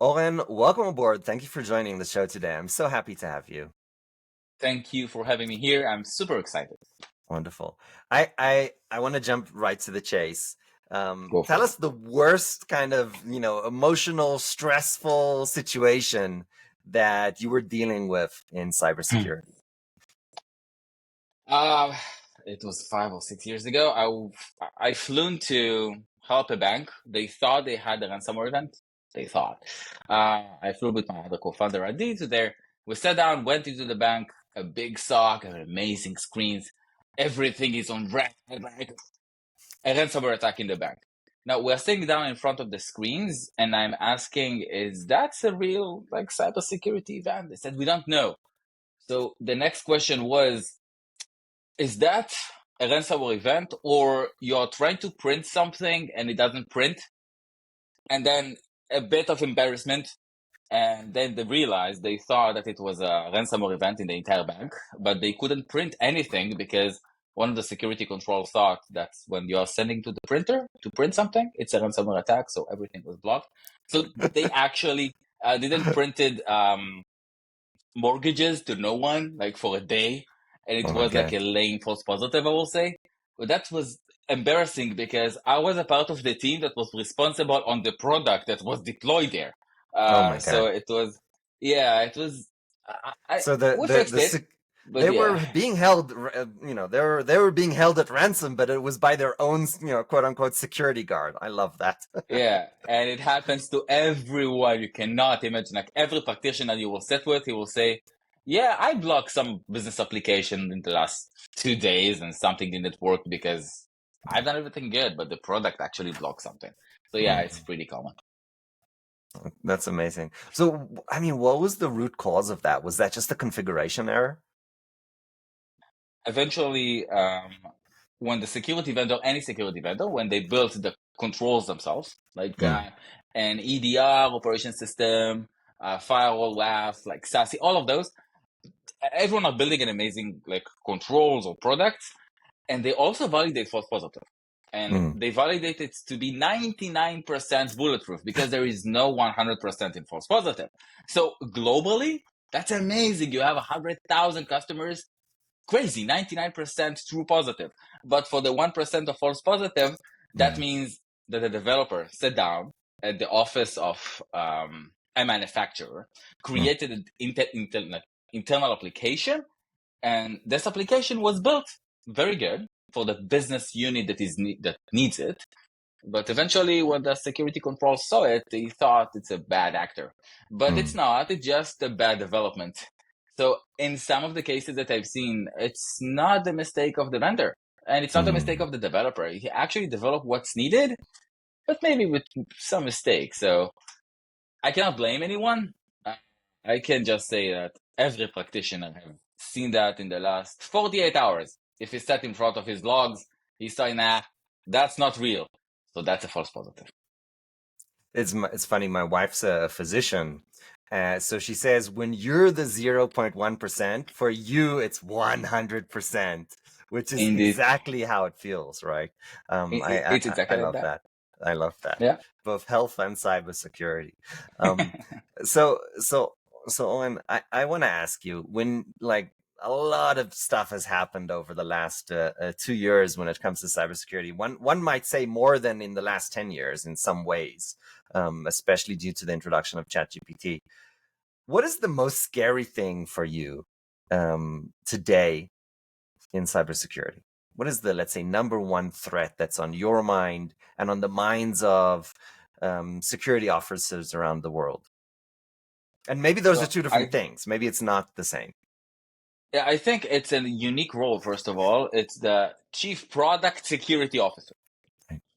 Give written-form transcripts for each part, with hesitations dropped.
Oren, welcome aboard. Thank you for joining the show today. I'm so happy to have you. Thank you for having me here. I'm super excited. Wonderful. I want to jump right to the chase. Go Tell for it. us the worst kind of, emotional, stressful situation that you were dealing with in cybersecurity. Uh, it was 5 or 6 years ago. I flew to help a bank. They thought they had a ransomware event. They thought. I flew with my other co-founder Adi to there. We sat down, went into the bank, a big SOC, amazing screens. Everything is on red, like a ransomware attack in the bank. Now we're sitting down in front of the screens, and I'm asking, "Is that a real like cybersecurity event?" They said, "We don't know." So the next question was, is that a ransomware event, or you're trying to print something and it doesn't print? And then a bit of embarrassment. And then they realized they thought that it was a ransomware event in the entire bank, but they couldn't print anything because one of the security controls thought that when you are sending to the printer to print something, it's a ransomware attack, so everything was blocked. So they actually didn't printed mortgages to no one like for a day, and it Oh my was like God. a lame false positive, I will say. But that was embarrassing because I was a part of the team that was responsible on the product that was deployed there. Oh my So God. it was, yeah, it was. So We fixed it, but they yeah, were being held, they were being held at ransom, but it was by their own, quote unquote security guard. I love that. yeah, and it happens to everyone. You cannot imagine. Like every practitioner you will sit with, he will say, "Yeah, I blocked some business application in the last 2 days, and something didn't work because I've done everything good, but the product actually blocked something." So yeah, it's Mhm. pretty common. That's amazing. So, I mean, what was the root cause of that? Was that just a configuration error? Eventually, when the security vendor, any security vendor, when they built the controls themselves, like Mm, an EDR operation system, firewall WAF, like SASE, all of those, everyone are building an amazing like controls or products, and they also validate false positive, and mm, they validate it to be 99% bulletproof because there is no 100% in false positive. So globally, that's amazing. You have 100,000 customers, crazy, 99% true positive. But for the 1% of false positive, that mm, means that the developer sat down at the office of a manufacturer, mm, created an internal application, and this application was built very good for the business unit that needs it. But eventually, when the security controls saw it, they thought it's a bad actor. But it's mm, not, it's just a bad development. So, in some of the cases that I've seen, it's not the mistake of the vendor. And it's not the mistake mm. of the developer. He actually developed what's needed, but maybe with some mistakes. So, I cannot blame anyone. I I can just say that every practitioner have seen that in the last 48 hours. If he sat in front of his logs, he saw, nah, that's not real. So that's a false positive. It's funny. My wife's a physician, so she says when you're the 0.1%, for you it's 100%, which is Indeed. exactly how it feels, right? It's I exactly like love that. that. I love that. Yeah. Both health and cybersecurity. Um, so so so Owen, I want to ask you, when like a lot of stuff has happened over the last 2 years when it comes to cybersecurity. One might say more than in the last 10 years in some ways, especially due to the introduction of ChatGPT. What is the most scary thing for you today in cybersecurity? What is the, let's say, number one threat that's on your mind and on the minds of security officers around the world? And maybe those are So two different things. Maybe it's not the same. yeah, I think it's a unique role, first of all. It's the Chief Product Security Officer.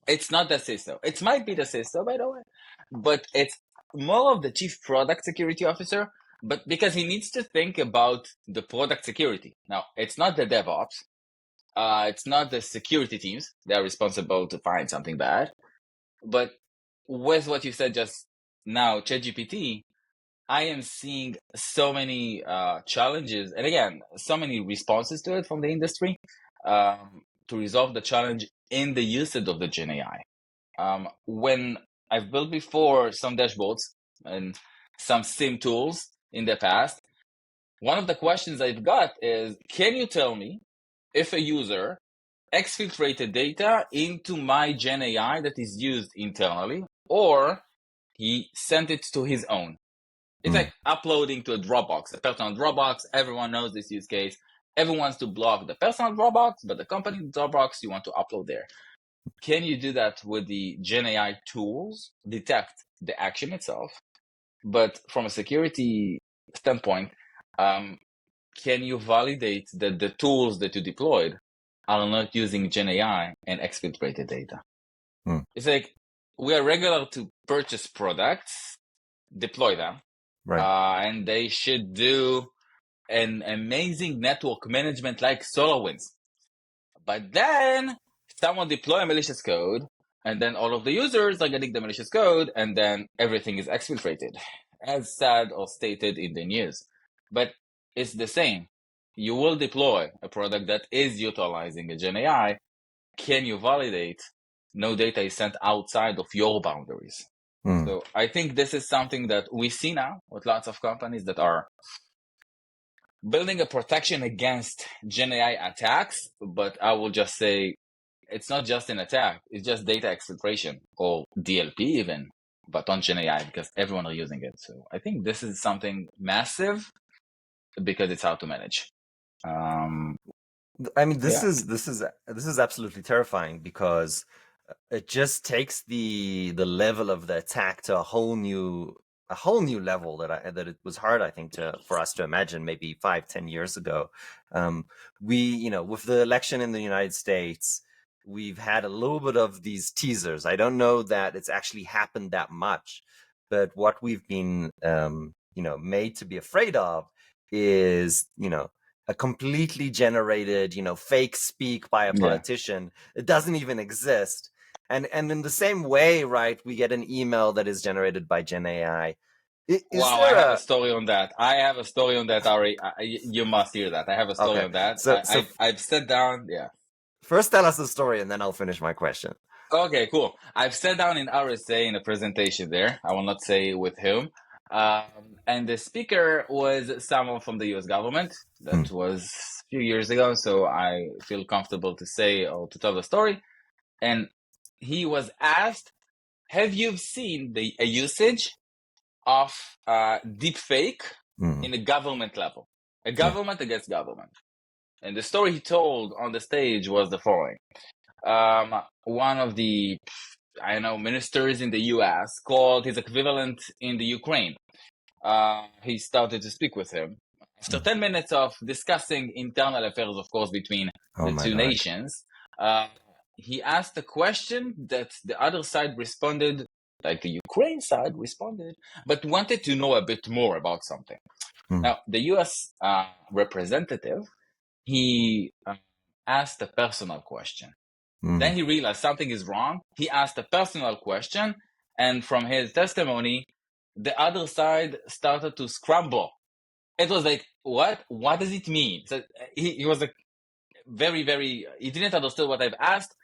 It's not the CISO. It might be the CISO, by the way, but it's more of the Chief Product Security Officer, but because he needs to think about the product security. Now, it's not the DevOps. It's not the security teams. They're responsible to find something bad. But with what you said just now, ChatGPT, I am seeing so many challenges, and again, so many responses to it from the industry to resolve the challenge in the usage of the GenAI. When I've built before some dashboards and some SIM tools in the past. One of the questions I've got is, can you tell me if a user exfiltrated data into my GenAI that is used internally, or he sent it to his own? It's like uploading to a Dropbox, a personal Dropbox. Everyone knows this use case. Everyone wants to block the personal Dropbox, but the company Dropbox you want to upload there. Can you do that with the GenAI tools, detect the action itself? But from a security standpoint, can you validate that the tools that you deployed are not using GenAI and exfiltrated data? It's like we are regular to purchase products, deploy them, Right. and they should do an amazing network management like SolarWinds. But then someone deploy a malicious code, and then all of the users are getting the malicious code, and then everything is exfiltrated, as said or stated in the news. But it's the same. You will deploy a product that is utilizing a GenAI. Can you validate no data is sent outside of your boundaries? So I think this is something that we see now with lots of companies that are building a protection against GenAI attacks, but I will just say it's not just an attack, it's just data exfiltration or DLP even, but on GenAI because everyone are using it. So I think this is something massive because it's hard to manage. I mean, this is absolutely terrifying because it just takes the level of the attack to a whole new level that it was hard, I think, for us to imagine maybe 5-10 years ago. We, with the election in the United States, we've had a little bit of these teasers. I don't know that it's actually happened that much, but what we've been, made to be afraid of is, a completely generated, fake speak by a politician. It doesn't even exist. And in the same way, right, we get an email that is generated by GenAI. Wow, I have a story on that. Ari. You must hear that. I have a story on that. I've sat down. Yeah. First, tell us the story, and then I'll finish my question. Okay, cool. I've sat down in RSA in a presentation there. I will not say with whom. And the speaker was someone from the US government. That was a few years ago, so I feel comfortable to say or to tell the story. And he was asked, have you seen a usage of deepfake in a government level? A government against government. And the story he told on the stage was the following. One of the ministers in the US called his equivalent in the Ukraine. He started to speak with him. After 10 minutes of discussing internal affairs, of course, between the two nations, he asked a question that the other side responded, like the Ukraine side responded, but wanted to know a bit more about something. Now, the US representative, he asked a personal question. Then he realized something is wrong. He asked a personal question, and from his testimony, the other side started to scramble. It was like, what? What does it mean? So he was like very, very, he didn't understand what I've asked,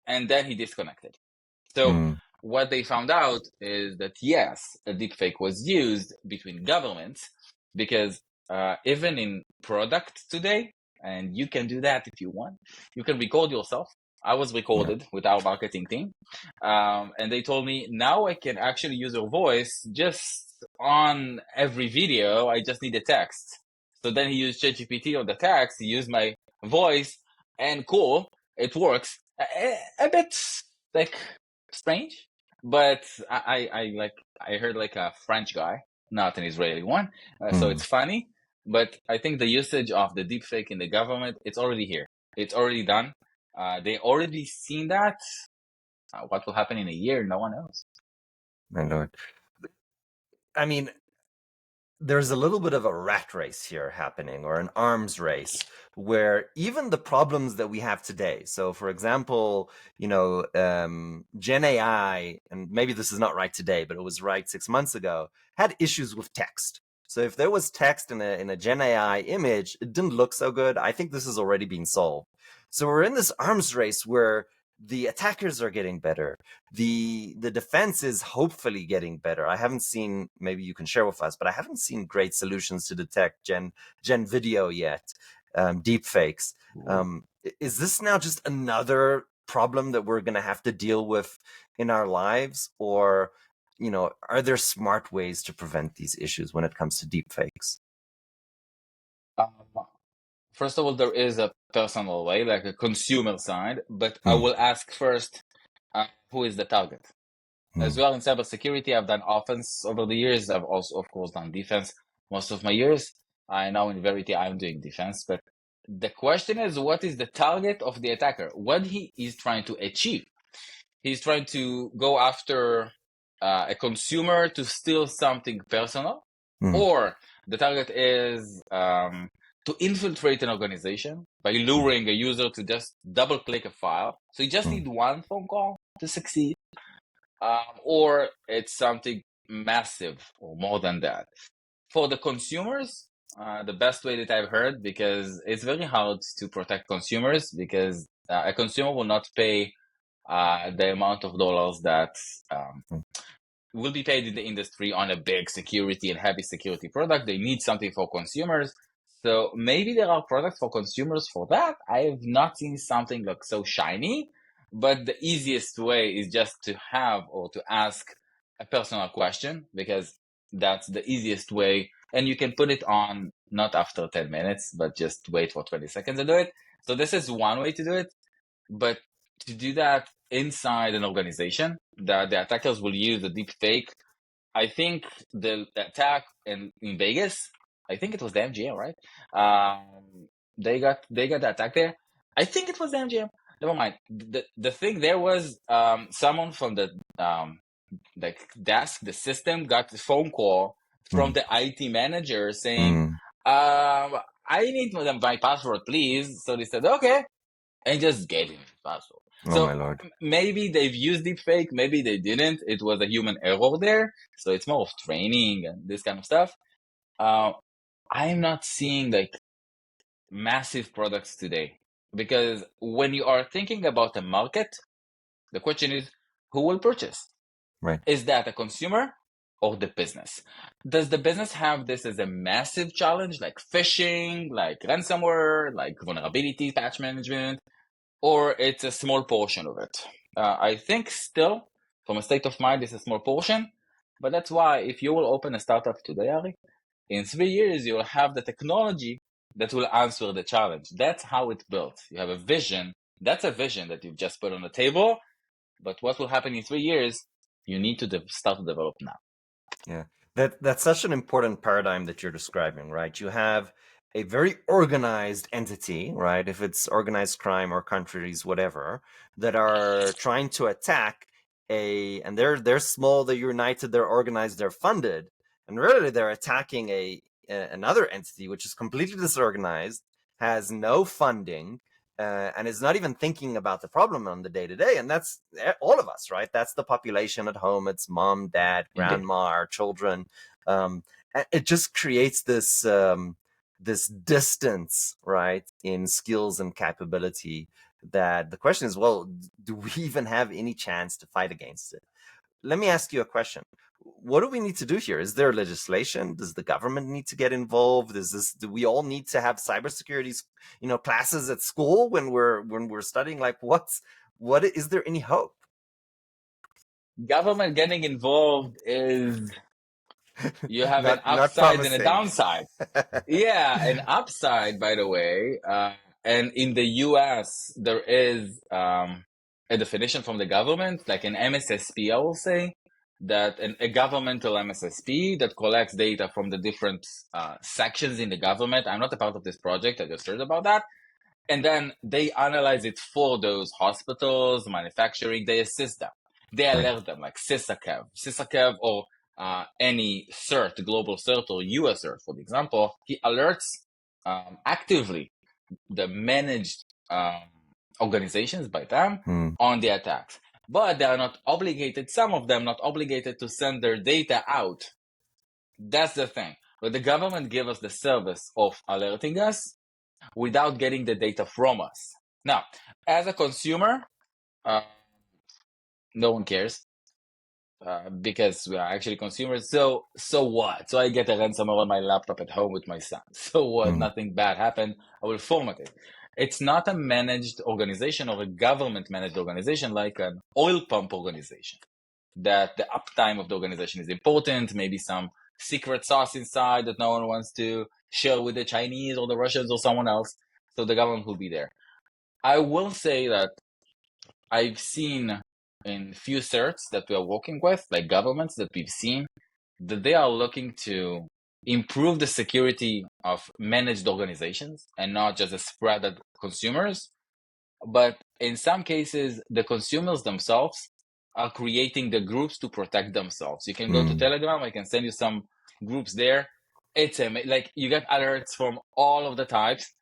and then he disconnected. So what they found out is that, yes, a deepfake was used between governments because even in product today, and you can do that if you want, you can record yourself. I was recorded with our marketing team, and they told me now I can actually use your voice just on every video. I just need a text. So then he used ChatGPT on the text. He used my voice, and cool, it works. A bit like strange, but I heard like a French guy, not an Israeli one, so it's funny. But I think the usage of the deepfake in the government, it's already here. It's already done. They already seen that. What will happen in a year? No one knows. My Lord. I mean, there's a little bit of a rat race here happening, or an arms race, where even the problems that we have today. So, for example, Gen AI, and maybe this is not right today, but it was right 6 months ago, had issues with text. So if there was text in a Gen AI image, it didn't look so good. I think this has already been solved. So we're in this arms race where the attackers are getting better. The defense is hopefully getting better. I haven't seen, maybe you can share with us, but I haven't seen great solutions to detect gen video yet, deep fakes. Is this now just another problem that we're going to have to deal with in our lives, or are there smart ways to prevent these issues when it comes to deep fakes? Um, First of all, there is a personal way, like a consumer side, but I will ask first, who is the target? As well, in cybersecurity, I've done offense over the years. I've also, of course, done defense most of my years. I now in Verity, I'm doing defense, but the question is, what is the target of the attacker? What he is trying to achieve? He's trying to go after a consumer to steal something personal, or the target is to infiltrate an organization by luring a user to just double click a file. So you just need one phone call to succeed, or it's something massive or more than that. For the consumers, the best way that I've heard, because it's very hard to protect consumers, because a consumer will not pay the amount of dollars that will be paid in the industry on a big security and heavy security product. They need something for consumers. So maybe there are products for consumers for that. I have not seen something like so shiny, but the easiest way is just to have or to ask a personal question, because that's the easiest way. And you can put it on not after 10 minutes, but just wait for 20 seconds to do it. So this is one way to do it. But to do that inside an organization, that the attackers will use the deep fake. I think the attack in Vegas, I think it was the MGM, right? They got the attack there. I think it was the MGM. Never mind. The thing there was someone from the desk, the system, got a phone call from the IT manager saying, I need my password, please. So they said, okay, and just gave him his password. Oh So my Lord. maybe they've used deepfake, maybe they didn't. It was a human error there. So it's more of training and this kind of stuff. I'm not seeing like massive products today, because when you are thinking about a market, the question is, who will purchase? Right. Is that a consumer or the business? Does the business have this as a massive challenge, like phishing, like ransomware, like vulnerability patch management, or it's a small portion of it? I think still, from a state of mind, it's a small portion, but that's why if you will open a startup today, Ari, in 3 years, you will have the technology that will answer the challenge. That's how it's built. You have a vision. That's a vision that you've just put on the table, but what will happen in 3 years, you need to start to develop now. Yeah, that's such an important paradigm that you're describing, right? You have a very organized entity, right? If it's organized crime or countries, whatever, that are trying to attack and they're small, they're united, they're organized, they're funded, and really they're attacking another entity which is completely disorganized, has no funding, and is not even thinking about the problem on the day to day. And that's all of us, right? That's the population at home. It's mom, dad, grandma, our children. It just creates this this distance, right, in skills and capability, that the question is, well, do we even have any chance to fight against it? Let me ask you a question. What do we need to do here? Is there legislation? Does the government need to get involved? Do we all need to have cybersecurity, classes at school when we're studying? Like, is there any hope? Government getting involved is, you have an not upside and a promising. downside. Yeah, an upside, by the way. And in the US, there is a definition from the government, like an MSSP, I will say, that a governmental MSSP that collects data from the different sections in the government. I'm not a part of this project, I just heard about that. And then they analyze it for those hospitals, manufacturing, they assist them. They alert them, like CISACAV, or any CERT, global CERT or US CERT, for example. He alerts actively the managed organizations by them on the attacks. But they are not obligated, some of them not obligated to send their data out. That's the thing. But the government gives us the service of alerting us without getting the data from us. Now, as a consumer, Uh, no one cares. Because we are actually consumers. So what? So I get a ransomware on my laptop at home with my son. So what? Mm, Nothing bad happened. I will format it. It's not a managed organization or a government managed organization like an oil pump organization. That the uptime of the organization is important. Maybe some secret sauce inside that no one wants to share with the Chinese or the Russians or someone else. So the government will be there. I will say that I've seen in few certs that we are working with, like governments that we've seen, that they are looking to improve the security of managed organizations and not just spread at consumers. But in some cases, the consumers themselves are creating the groups to protect themselves. You can go to mm, Telegram, I can send you some groups there. It's like you get alerts from all of the types.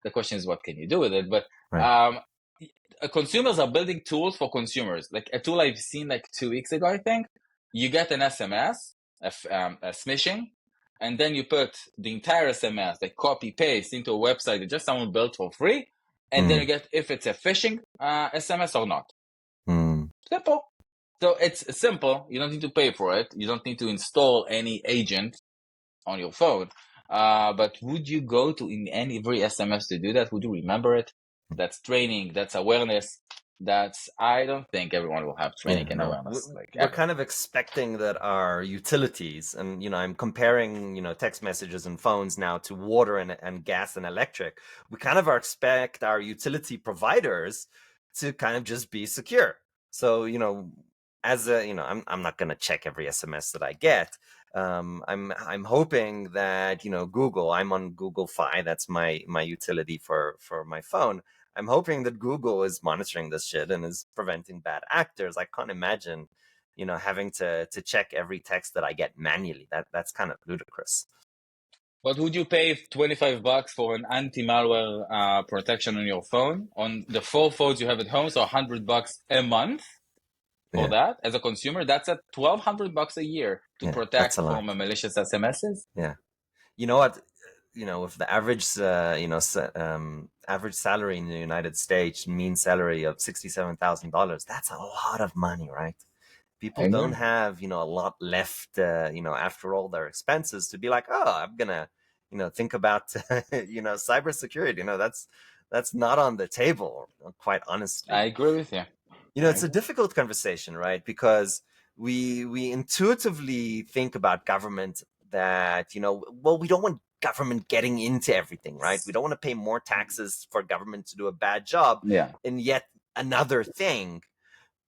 The question is, what can you do with it? But right. um, consumers are building tools for consumers. Like a tool I've seen like 2 weeks ago, I think. You get an SMS, a smishing, and then you put the entire SMS, like copy paste into a website that just someone built for free, and then you Mm, get if it's a phishing SMS or not. mm. Simple. So it's simple. You don't need to pay for it. You don't need to install any agent on your phone. But would you go to in any every SMS to do that? Would you remember it? That's training. That's awareness. That's I don't think everyone will have Yeah, training and no, awareness like we're ever. kind of expecting that our utilities, and I'm comparing, text messages and phones now to water and gas and electric. We kind of expect our utility providers to kind of just be secure. So, as a, I'm not going to check every SMS that I get. I'm hoping that, Google, I'm on Google Fi, that's my utility for my phone. I'm hoping that Google is monitoring this shit and is preventing bad actors. I can't imagine, having to check every text that I get manually. That's kind of ludicrous. What would you pay $25 for an anti-malware protection on your phone on the four phones you have at home? So $100 a month for Yeah, that as a consumer. That's at $1,200 a year to yeah, that's protect a from lot. a malicious SMSs. Yeah, you know what? If the average, average salary in the United States, mean salary of $67,000, that's a lot of money, right? I People don't agree. have a lot left after all their expenses to be like, oh, I'm gonna think about cybersecurity. That's not on the table, quite I honestly. agree with you. I It's a agree. difficult conversation, right? Because we intuitively think about government that well, we don't want government getting into everything, right? We don't want to pay more taxes for government to do a bad job. Yeah. And yet another thing,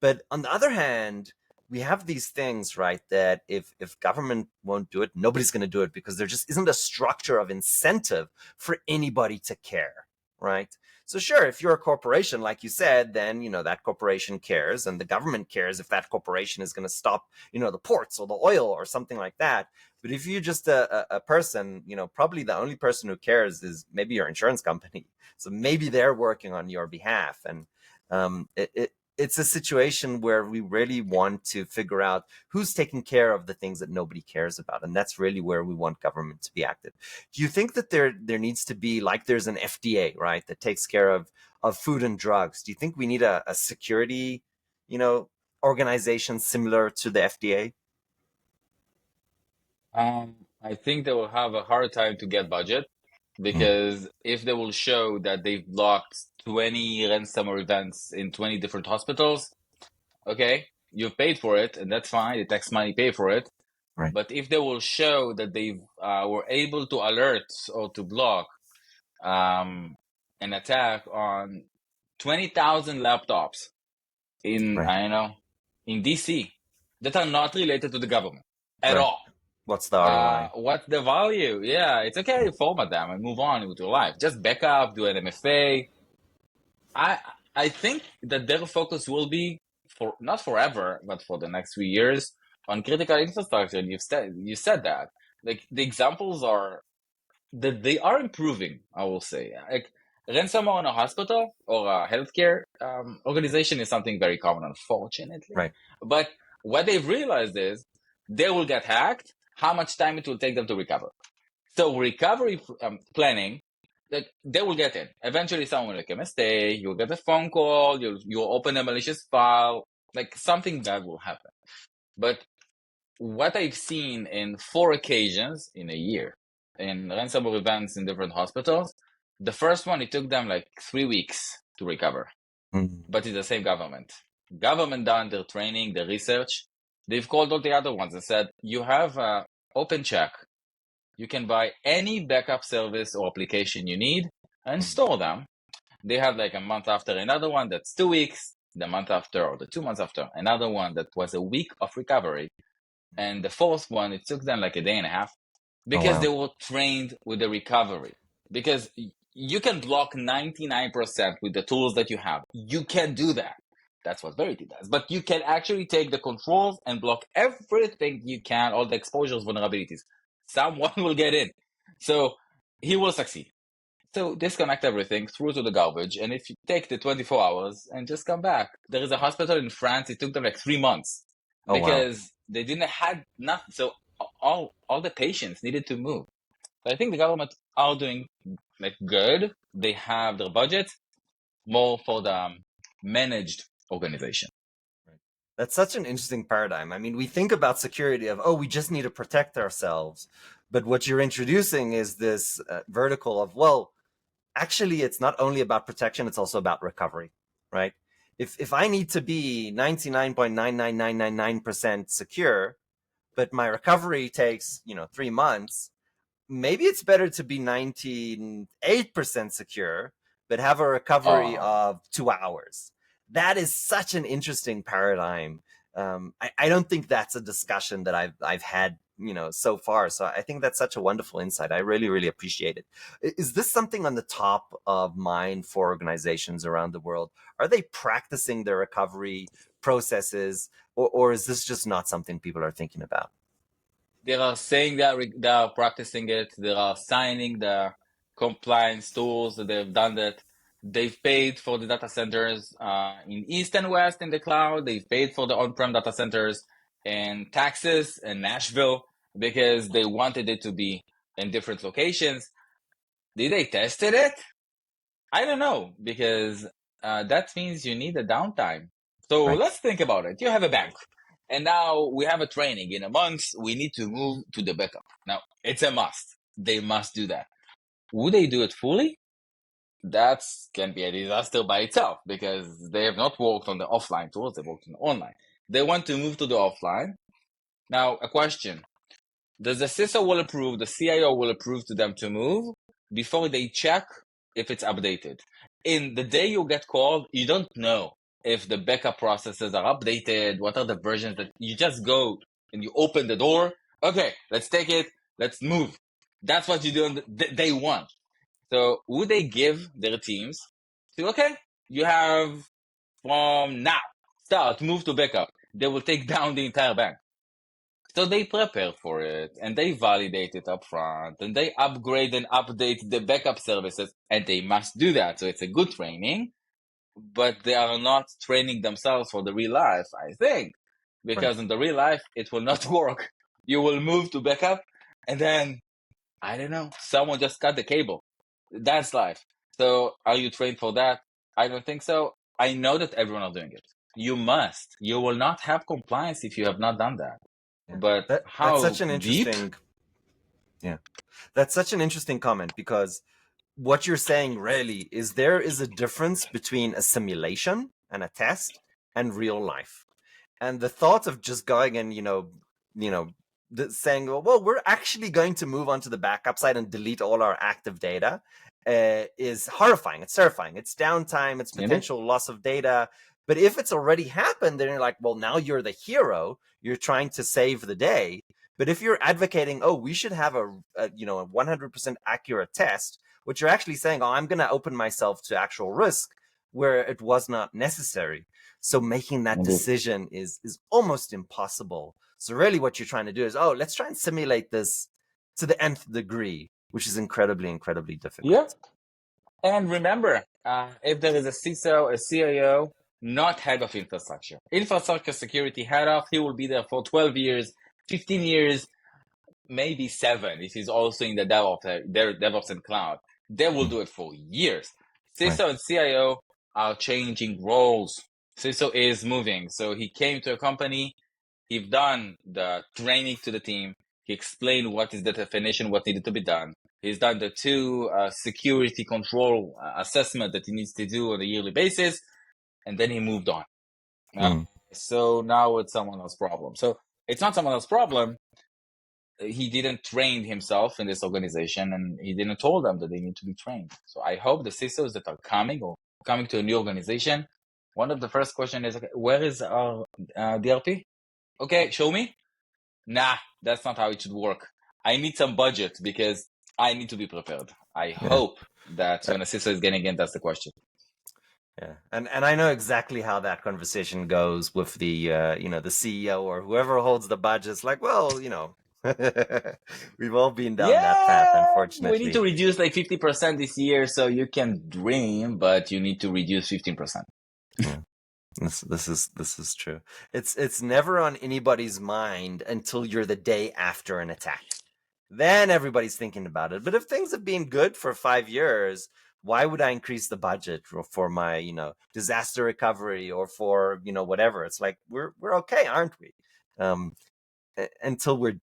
but on the other hand, we have these things, right? That if government won't do it, nobody's going to do it because there just isn't a structure of incentive for anybody to care, right? So sure, if you're a corporation, like you said, then that corporation cares, and the government cares if that corporation is going to stop, the ports or the oil or something like that. But if you're just a person, probably the only person who cares is maybe your insurance company. So maybe they're working on your behalf, and it's a situation where we really want to figure out who's taking care of the things that nobody cares about, and that's really where we want government to be active. Do you think that there needs to be, like, there's an FDA, right, that takes care of food and drugs? Do you think we need a security, organization similar to the FDA? I think they will have a hard time to get budget Mm, because if they will show that they've blocked 20 ransomware events in 20 different hospitals, okay, you've paid for it, and that's fine. The tax money pay for it. right, But if they will show that they were able to alert or to block um, an attack on 20,000 laptops in, right, I don't know, in DC that are not related to the government at right. all. What's the ROI? What's the value? Yeah, it's okay, format them and move on with your life. Just back up, do an MFA. I I think that their focus will be for not forever, but for the next 3 years on critical infrastructure. And you said that. Like the examples are that they are improving, I will say. Like ransomware on a hospital or a healthcare organization is something very common, unfortunately. Right, But what they've realized is they will get hacked, how much time it will take them to recover. So recovery planning like they will get in. Eventually, someone will make a mistake. You'll get a phone call. You'll open a malicious file. Like something bad will happen. But what I've seen in 4 occasions in a year in ransomware events in different hospitals, the first one it took them like 3 weeks to recover. But it's the same government. Government done their training, their research. They've called all the other ones and said, you have open check. You can buy any backup service or application you need and store them. They had like a month after another one that's 2 weeks, the month after or the 2 months after another one that was a week of recovery. And the fourth one, it took them like a day and a half Oh because wow. they were trained with the recovery. Because you can block 99% with the tools that you have. You can do that. That's what Verity does. But you can actually take the controls and block everything you can, all the exposures, vulnerabilities. Someone will get in. So he will succeed. So disconnect everything, through to the garbage, and if you take the 24 hours and just come back. There is a hospital in France, it took them like 3 months Oh wow. because they didn't had nothing. So all the patients needed to move. So I think the government are doing like good. They have their budget more for the managed organization. That's such an interesting paradigm. I mean, we think about security of, oh, we just need to protect ourselves. But what you're introducing is this vertical of, well, actually, it's not only about protection, it's also about recovery, right? If I need to be 99.99999% secure, but my recovery takes, 3 months, maybe it's better to be 98% secure, but have a recovery Oh, of 2 hours. That is such an interesting paradigm. I don't think that's a discussion that I've had, so far. So I think that's such a wonderful insight. I really, really appreciate it. Is this something on the top of mind for organizations around the world? Are they practicing their recovery processes, or is this just not something people are thinking about? they are saying that they are practicing it. They are signing the compliance tools that they've done that. They've paid for the data centers in East and West in the cloud. They've paid for the on-prem data centers in Texas and Nashville because they wanted it to be in different locations. Did they tested it? I don't know because that means you need a downtime. So Right. let's think about it. You have a bank, and now we have a training in a month. We need to move to the backup. Now it's a must. They must do that. Would they do it fully? That can be a disaster by itself because they have not worked on the offline tools. They worked on the online. They want to move to the offline. Now, a question: does the CISO will approve, the CIO will approve to them to move before they check if it's updated? In the day you get called, you don't know if the backup processes are updated, what are the versions that you just go and you open the door. Okay, let's take it, let's move. That's what you do on day one. So would they give their teams to, okay, you have from now, start, move to backup. They will take down the entire bank. So they prepare for it and they validate it up front and they upgrade and update the backup services and they must do that. So it's a good training, but they are not training themselves for the real life, I think, Right. because in the real life, it will not work. You will move to backup and then, I don't know, someone just cut the cable. That's life. So are you trained for that? I don't think so. I know that everyone is doing it. You must. You will not have compliance if you have not done that. Yeah. But That's how such an deep? interesting yeah. That's such an interesting comment because what you're saying really is there is a difference between a simulation and a test and real life. And the thought of just going and you know saying, well, we're actually going to move on to the backup side and delete all our active data is horrifying. It's terrifying. It's downtime. It's Indeed. potential loss of data. But if it's already happened, then you're like, well, now you're the hero. You're trying to save the day. But if you're advocating, oh, we should have a 100% accurate test, what you're actually saying, oh, I'm going to open myself to actual risk where it was not necessary. So making that Indeed. decision is almost impossible. So really what you're trying to do is, oh, let's try and simulate this to the nth degree, which is incredibly, incredibly Yeah. difficult. And remember, if there is a CISO, a CIO, not head of infrastructure security head of, he will be there for 12 years, 15 years, maybe 7 if he's also in the DevOps and cloud. They will do it for years. Right. CISO and CIO are changing roles. CISO is moving. So he came to a company, he's done the training to the team, he explained what is the definition, what needed to be done. He's done the two security control assessment that he needs to do on a yearly basis, and then he moved on. Mm. So now it's someone else's problem. So it's not someone else's problem. He didn't train himself in this organization, and he didn't told them that they need to be trained. So I hope the CISOs that are coming or coming to a new organization, one of the first question is, okay, where is our DRP? Okay, show me. Nah, that's not how it should work. I need some budget because I need to be prepared. I Yeah. hope that when a CISO is getting in, that's the question. Yeah, and I know exactly how that conversation goes with the the CEO or whoever holds the budgets. Like, well, we've all been down that path, Yeah, we need to unfortunately. reduce like 50% this year, so you can dream, but you need to reduce 15%. Yeah, this is true. It's never on anybody's mind until you're the day after an attack. Then everybody's thinking about it. But if things have been good for 5 years, why would I increase the budget for my, disaster recovery or for, whatever? It's like we're okay, aren't we? Um, until we're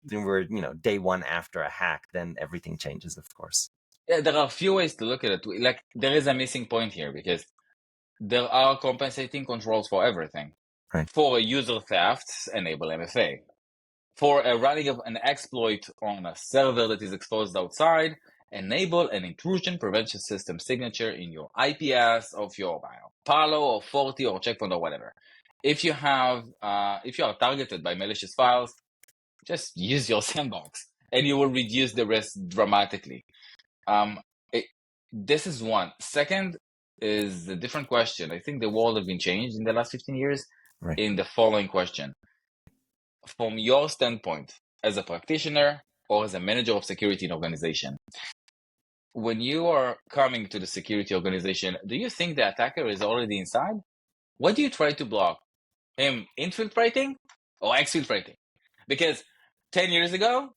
day one after a hack, then everything changes, of course. Yeah, there are a few ways to look at it. Like, there is a missing point here because there are compensating controls for everything. Right. For a user theft, enable MFA. For a running of an exploit on a server that is exposed outside, enable an intrusion prevention system signature in your IPS of your Palo or Forti or Checkpoint or whatever. If you are targeted by malicious files, just use your sandbox and you will reduce the risk dramatically. Um, this is one. Second is a different question. I think the world has been changed in the last 15 years Right. in the following question. From your standpoint, as a practitioner or as a manager of security in organization, when you are coming to the security organization, do you think the attacker is already inside? What do you try to block? Him infiltrating or exfiltrating? Because 10 years ago,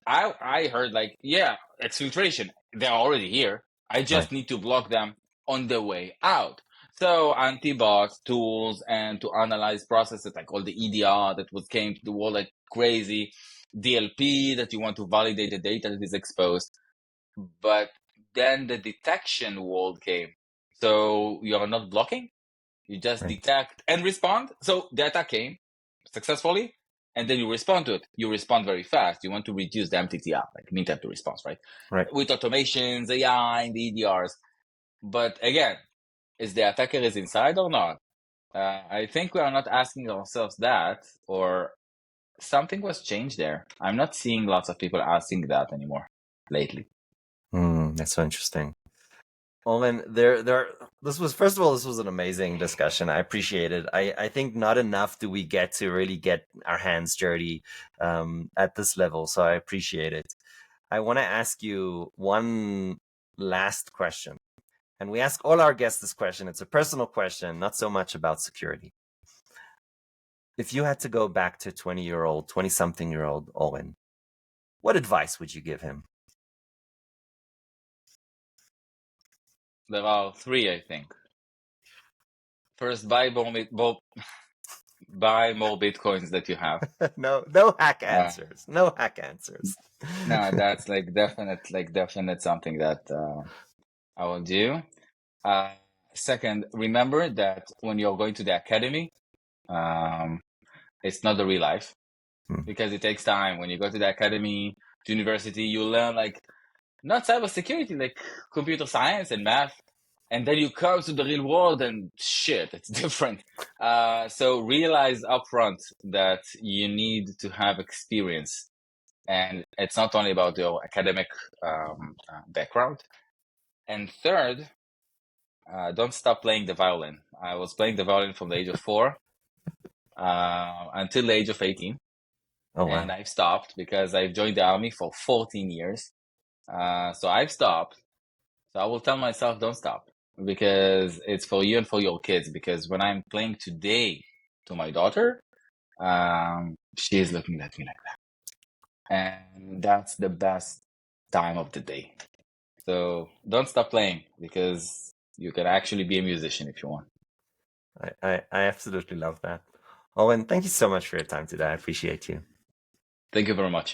I heard like, yeah, exfiltration, they're already here. I Right. just need to block them on the way out. So anti-bot tools and to analyze processes like all the EDR that came to the world like crazy, DLP that you want to validate the data that is exposed. But then the detection world came. So you are not blocking, you just Right. detect and respond. So the attack came successfully, and then you respond to it. You respond very fast. You want to reduce the MTTR, like mean time to response, right? Right. With automations, AI, and the EDRs. But again, is the attacker is inside or not? I think we are not asking ourselves that, or something was changed there. I'm not seeing lots of people asking that anymore lately. That's so interesting. Owen, this was, first of all, this was an amazing discussion. I appreciate it. I think not enough do we get to really get our hands dirty at this level. So I appreciate it. I want to ask you one last question. And we ask all our guests this question. It's a personal question, not so much about security. If you had to go back to 20-something-year-old Owen, what advice would you give him? There are three, I think. First, buy more bitcoins that you have. No hack answers. No hack answers. No, that's like definite something that I will do. Second, remember that when you're going to the academy, um, it's not the real life because it takes time. When you go to the academy, to university, you learn like not cybersecurity, like computer science and math, and then you come to the real world and shit, it's different. So realize upfront that you need to have experience, and it's not only about your academic background. And third, don't stop playing the violin. I was playing the violin from the age of 4 until the age of 18. Oh, And wow. I've stopped because I've joined the army for 14 years. So I've stopped. So I will tell myself, don't stop because it's for you and for your kids. Because when I'm playing today to my daughter, she is looking at me like that. And that's the best time of the day. So don't stop playing because you can actually be a musician if you want. I absolutely love that. Owen, thank you so much for your time today. I appreciate you. Thank you very much.